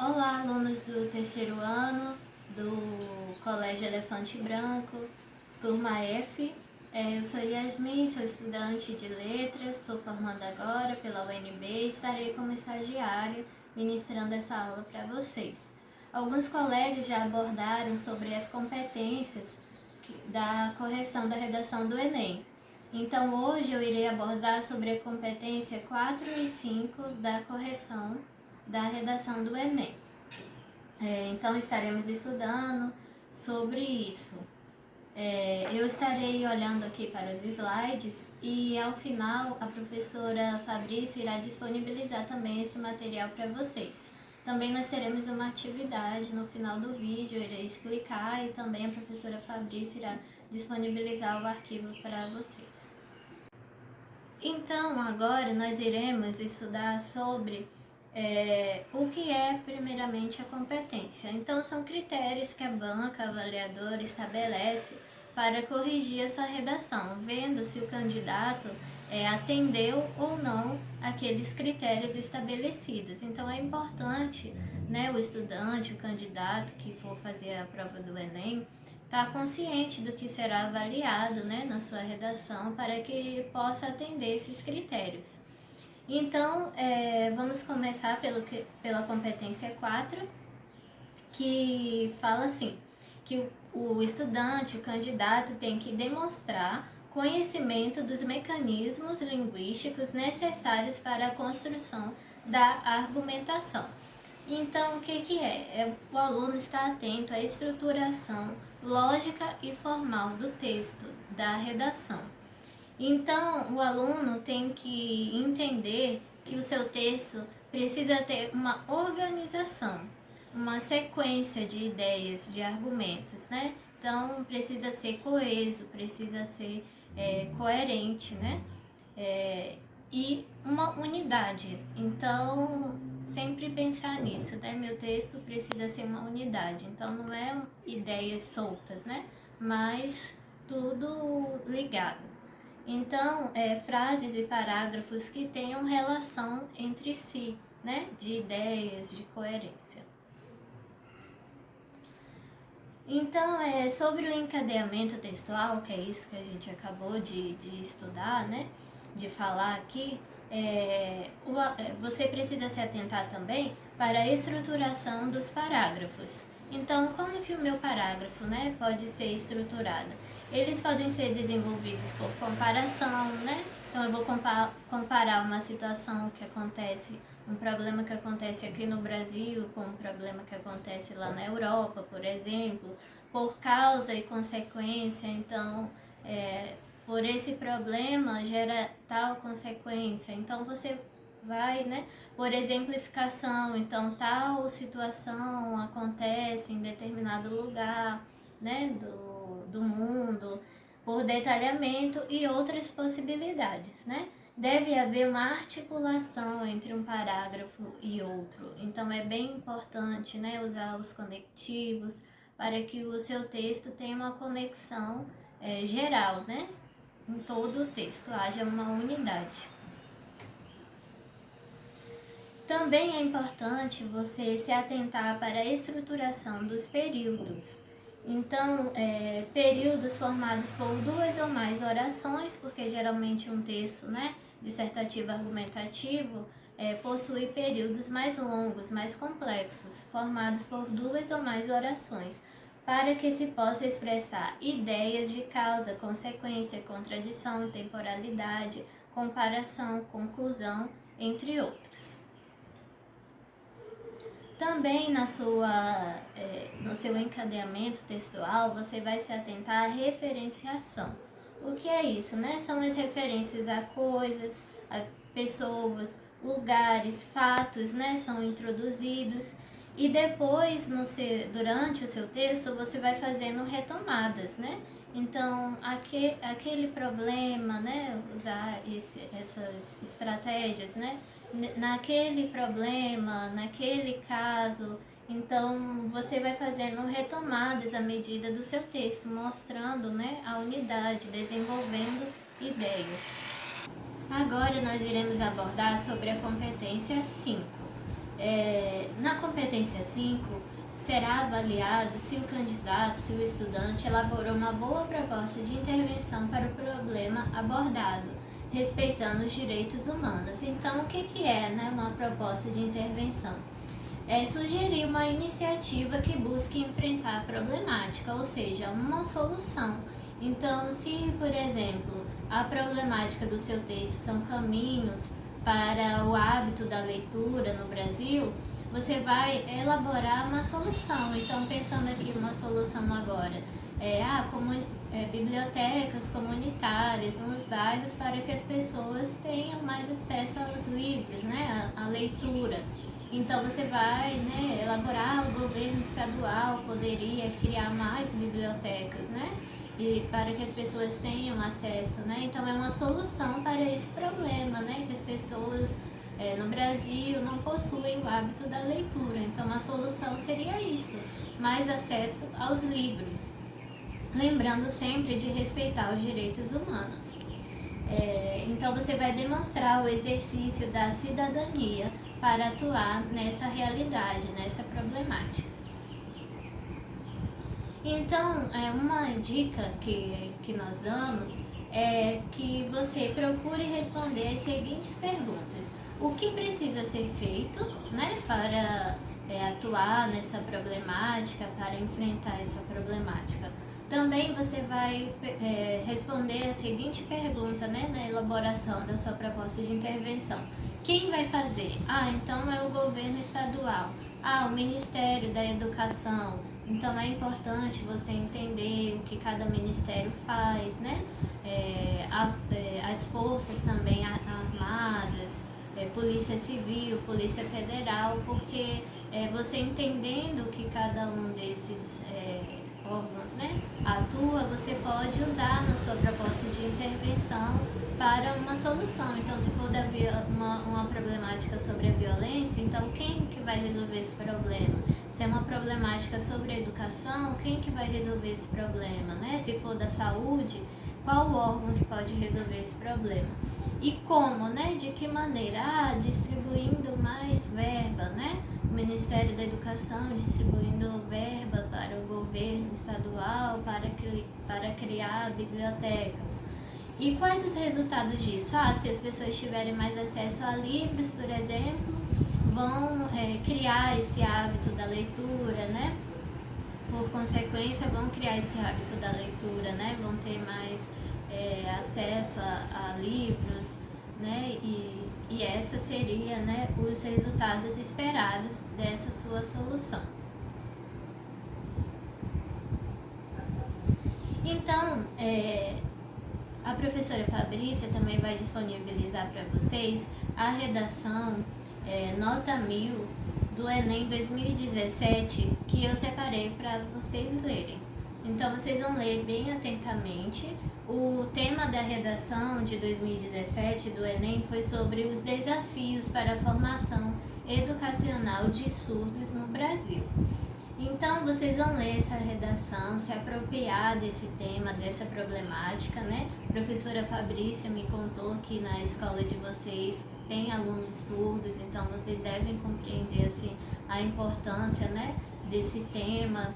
Olá, alunos do terceiro ano do Colégio Elefante Branco, turma F. Eu sou Yasmin, sou estudante de letras, estou formando agora pela UNB e estarei como estagiária ministrando essa aula para vocês. Alguns colegas já abordaram sobre as competências da correção da redação do Enem. Então hoje eu irei abordar sobre a competência 4 e 5 da correção da redação do Enem. Então estaremos estudando sobre isso. Eu estarei olhando aqui para os slides e ao final a professora Fabrícia irá disponibilizar também esse material para vocês. Também nós teremos uma atividade no final do vídeo, eu irei explicar e também a professora Fabrícia irá disponibilizar o arquivo para vocês. Então, agora nós iremos estudar sobre o que é primeiramente a competência. Então, são critérios que a banca avaliadora estabelece para corrigir a sua redação, vendo se o candidato atendeu ou não aqueles critérios estabelecidos. Então, é importante, né, o estudante, o candidato que for fazer a prova do Enem, está consciente do que será avaliado, né, na sua redação para que possa atender esses critérios. Então, vamos começar pela competência 4, que fala assim, que o estudante, o candidato, tem que demonstrar conhecimento dos mecanismos linguísticos necessários para a construção da argumentação. Então, o que é? O aluno está atento à estruturação lógica e formal do texto, da redação. Então, o aluno tem que entender que o seu texto precisa ter uma organização, uma sequência de ideias, de argumentos, né? Então, precisa ser coeso, precisa ser coerente, né? E uma unidade. Então, sempre pensar nisso, né? Meu texto precisa ser uma unidade. Então, não é ideias soltas, né? Mas tudo ligado. Então, frases e parágrafos que tenham relação entre si, né? De ideias, de coerência. Então, sobre o encadeamento textual, que é isso que a gente acabou de estudar, né? De falar aqui, você precisa se atentar também para a estruturação dos parágrafos. Então, como que o meu parágrafo, né, pode ser estruturado? Eles podem ser desenvolvidos por comparação, né? Então, eu vou comparar uma situação que acontece, um problema que acontece aqui no Brasil com um problema que acontece lá na Europa, por exemplo, por causa e consequência. Então, por esse problema gera tal consequência. Então, você vai, né, por exemplificação. Então, tal situação acontece em determinado lugar, né, do mundo, por detalhamento e outras possibilidades, né? Deve haver uma articulação entre um parágrafo e outro. Então, é bem importante, né, usar os conectivos para que o seu texto tenha uma conexão geral, né? Em todo o texto, haja uma unidade. Também é importante você se atentar para a estruturação dos períodos. Então, períodos formados por duas ou mais orações, porque geralmente um texto, né, dissertativo argumentativo possui períodos mais longos, mais complexos, formados por duas ou mais orações, para que se possa expressar ideias de causa, consequência, contradição, temporalidade, comparação, conclusão, entre outros. Também no seu encadeamento textual, você vai se atentar à referenciação. O que é isso, né? São as referências a coisas, a pessoas, lugares, fatos, né? São introduzidos. E depois, durante o seu texto, você vai fazendo retomadas, né? Então, aquele problema, né? Usar essas estratégias, né? Naquele problema, naquele caso. Então, você vai fazendo retomadas à medida do seu texto, mostrando, né, a unidade, desenvolvendo ideias. Agora nós iremos abordar sobre a competência 5. Na competência 5, será avaliado se o candidato, se o estudante elaborou uma boa proposta de intervenção para o problema abordado, respeitando os direitos humanos. Então, o que é, né, uma proposta de intervenção? É sugerir uma iniciativa que busque enfrentar a problemática, ou seja, uma solução. Então, se, por exemplo, a problemática do seu texto são caminhos para o hábito da leitura no Brasil, você vai elaborar uma solução. Então, pensando aqui uma solução agora, bibliotecas comunitárias nos bairros para que as pessoas tenham mais acesso aos livros, né, à leitura. Então você vai, né, elaborar, o governo estadual poderia criar mais bibliotecas, né, e para que as pessoas tenham acesso, né. Então é uma solução para esse problema, né, que as pessoas no Brasil não possuem o hábito da leitura. Então a solução seria isso, mais acesso aos livros, lembrando sempre de respeitar os direitos humanos. Então você vai demonstrar o exercício da cidadania para atuar nessa realidade, nessa problemática. Então, uma dica que nós damos é que você procure responder as seguintes perguntas. O que precisa ser feito, né, para atuar nessa problemática, para enfrentar essa problemática? Também você vai responder a seguinte pergunta, né, na elaboração da sua proposta de intervenção. Quem vai fazer? Então é o governo estadual. O Ministério da Educação. Então é importante você entender o que cada ministério faz, né? As forças também armadas, Polícia Civil, Polícia Federal, porque você entendendo que cada um desses órgãos, né, atua, você pode usar na sua proposta de intervenção para uma solução. Então, se for uma problemática sobre a violência, então quem que vai resolver esse problema? Se é uma problemática sobre a educação, quem que vai resolver esse problema, né? Se for da saúde, qual o órgão que pode resolver esse problema? E como, né? De que maneira? Distribuindo mais verba, né? O Ministério da Educação distribuindo verba para o governo estadual para criar bibliotecas. E quais os resultados disso? Se as pessoas tiverem mais acesso a livros, por exemplo, vão criar esse hábito da leitura, né? Por consequência, vão criar esse hábito da leitura, né? Vão ter mais acesso a livros, né? E essa seria, né, os resultados esperados dessa sua solução. Então, a professora Fabrícia também vai disponibilizar para vocês a redação nota 1000 do Enem 2017, que eu separei para vocês lerem. Então vocês vão ler bem atentamente. O tema da redação de 2017 do Enem foi sobre os desafios para a formação educacional de surdos no Brasil. Então vocês vão ler essa redação, se apropriar desse tema, dessa problemática, né? A professora Fabrícia me contou que na escola de vocês tem alunos surdos, então vocês devem compreender assim a importância, né, desse tema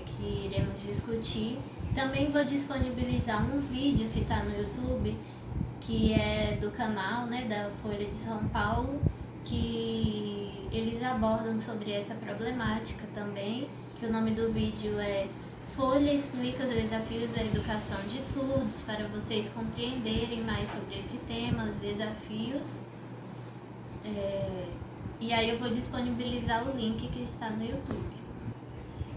que iremos discutir. Também vou disponibilizar um vídeo que está no YouTube, que é do canal, né, da Folha de São Paulo, que eles abordam sobre essa problemática também, que o nome do vídeo é Folha explica os desafios da educação de surdos, para vocês compreenderem mais sobre esse tema, os desafios. E aí eu vou disponibilizar o link que está no YouTube.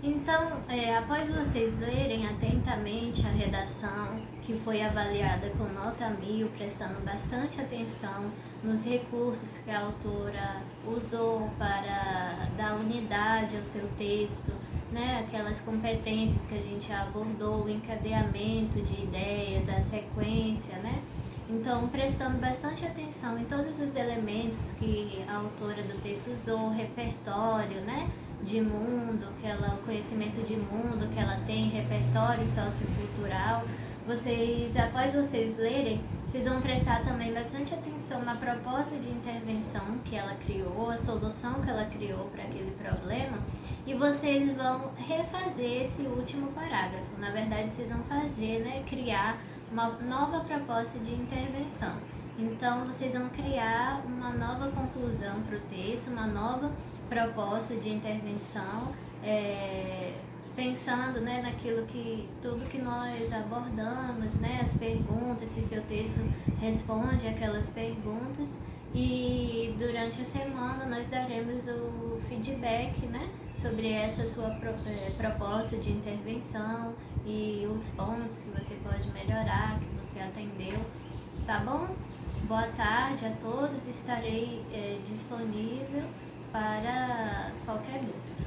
Então, após vocês lerem atentamente a redação, que foi avaliada com nota 1000, prestando bastante atenção nos recursos que a autora usou para dar unidade ao seu texto, né? Aquelas competências que a gente abordou, o encadeamento de ideias, a sequência, né? Então, prestando bastante atenção em todos os elementos que a autora do texto usou, o repertório, né, de mundo, o conhecimento de mundo que ela tem, repertório sociocultural, após vocês lerem, vocês vão prestar também bastante atenção na proposta de intervenção que ela criou, a solução que ela criou para aquele problema, e vocês vão refazer esse último parágrafo. Na verdade, vocês vão fazer, né, criar uma nova proposta de intervenção. Então, vocês vão criar uma nova conclusão para o texto, uma nova proposta de intervenção, pensando, né, naquilo que tudo que nós abordamos, né, as perguntas, se seu texto responde aquelas perguntas, e durante a semana nós daremos o feedback, né, sobre essa sua proposta de intervenção e os pontos que você pode melhorar, que você atendeu, tá bom? Boa tarde a todos, estarei disponível para qualquer dúvida.